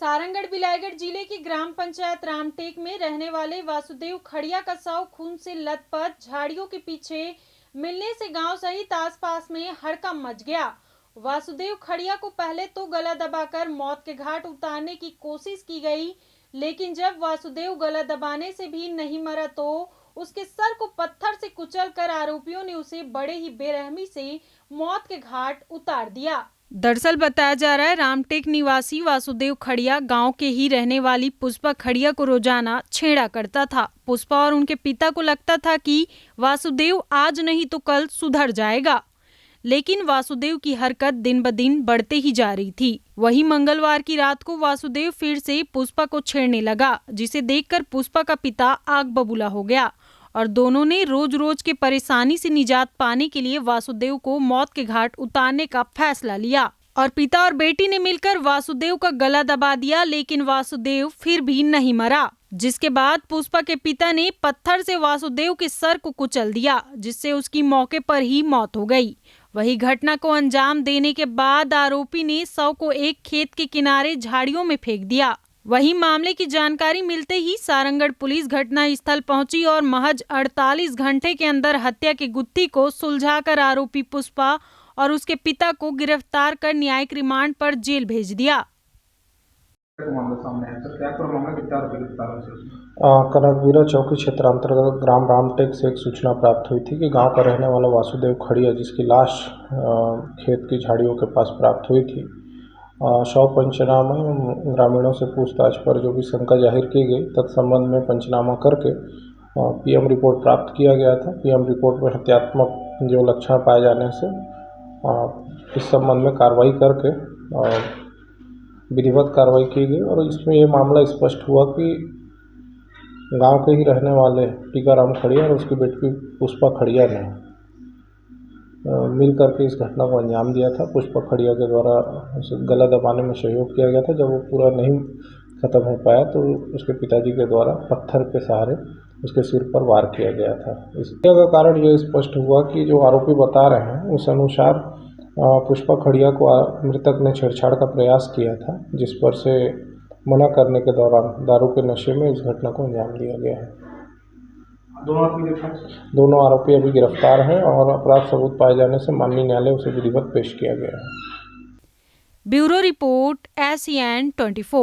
सारंगढ़ बिलाईगढ़ जिले की ग्राम पंचायत रामटेक में रहने वाले वासुदेव खड़िया का शव खून से लथपथ झाड़ियों के पीछे मिलने से गांव सहित आसपास में हड़कंप मच गया। वासुदेव खड़िया को पहले तो गला दबाकर मौत के घाट उतारने की कोशिश की गई, लेकिन जब वासुदेव गला दबाने से भी नहीं मरा तो उसके सर को पत्थर से कुचलकर आरोपियों ने उसे बड़े ही बेरहमी से मौत के घाट उतार दिया। दरअसल बताया जा रहा है, रामटेक निवासी वासुदेव खड़िया गांव के ही रहने वाली पुष्पा खड़िया को रोजाना छेड़ा करता था। पुष्पा और उनके पिता को लगता था कि वासुदेव आज नहीं तो कल सुधर जाएगा, लेकिन वासुदेव की हरकत दिन ब दिन बढ़ते ही जा रही थी। वहीं मंगलवार की रात को वासुदेव फिर से पुष्पा को छेड़ने लगा, जिसे देखकर पुष्पा का पिता आग बबूला हो गया और दोनों ने रोज रोज के परेशानी से निजात पाने के लिए वासुदेव को मौत के घाट उतारने का फैसला लिया और पिता और बेटी ने मिलकर वासुदेव का गला दबा दिया, लेकिन वासुदेव फिर भी नहीं मरा, जिसके बाद पुष्पा के पिता ने पत्थर से वासुदेव के सर को कुचल दिया, जिससे उसकी मौके पर ही मौत हो गई। वही घटना को अंजाम देने के बाद आरोपी ने शव को एक खेत के किनारे झाड़ियों में फेंक दिया। वहीं मामले की जानकारी मिलते ही सारंगढ़ पुलिस घटनास्थल पहुंची और महज 48 घंटे के अंदर हत्या की गुत्थी को सुलझाकर आरोपी पुष्पा और उसके पिता को गिरफ्तार कर न्यायिक रिमांड पर जेल भेज दिया। कनकवीरा चौकी क्षेत्र अंतर्गत ग्राम रामटेक से एक सूचना प्राप्त हुई थी कि गांव का रहने वाला वासुदेव खड़िया, जिसकी लाश खेत की झाड़ियों के पास प्राप्त हुई थी, शव पंचनामा ग्रामीणों से पूछताछ पर जो भी शंका जाहिर की गई, तत्संबंध में पंचनामा करके पीएम रिपोर्ट प्राप्त किया गया था। पीएम रिपोर्ट में हत्यात्मक जो लक्षण पाए जाने से इस संबंध में कार्रवाई करके विधिवत कार्रवाई की गई और इसमें ये मामला स्पष्ट हुआ कि गांव के ही रहने वाले टीकाराम खड़िया और उसकी बेटी पुष्पा खड़िया ने मिल करके इस घटना को अंजाम दिया था। पुष्पा खड़िया के द्वारा उसे गला दबाने में सहयोग किया गया था। जब वो पूरा नहीं खत्म हो पाया तो उसके पिताजी के द्वारा पत्थर के सहारे उसके सिर पर वार किया गया था। इसका कारण ये स्पष्ट हुआ कि जो आरोपी बता रहे हैं उस अनुसार पुष्पा खड़िया को मृतक ने छेड़छाड़ का प्रयास किया था, जिस पर से मना करने के दौरान दारू के नशे में इस घटना को अंजाम दिया गया है। दोनों आरोपी अभी गिरफ्तार हैं और अपराध सबूत पाए जाने से माननीय न्यायालय उसे विधिवत पेश किया गया है। Bureau report ASEAN 24।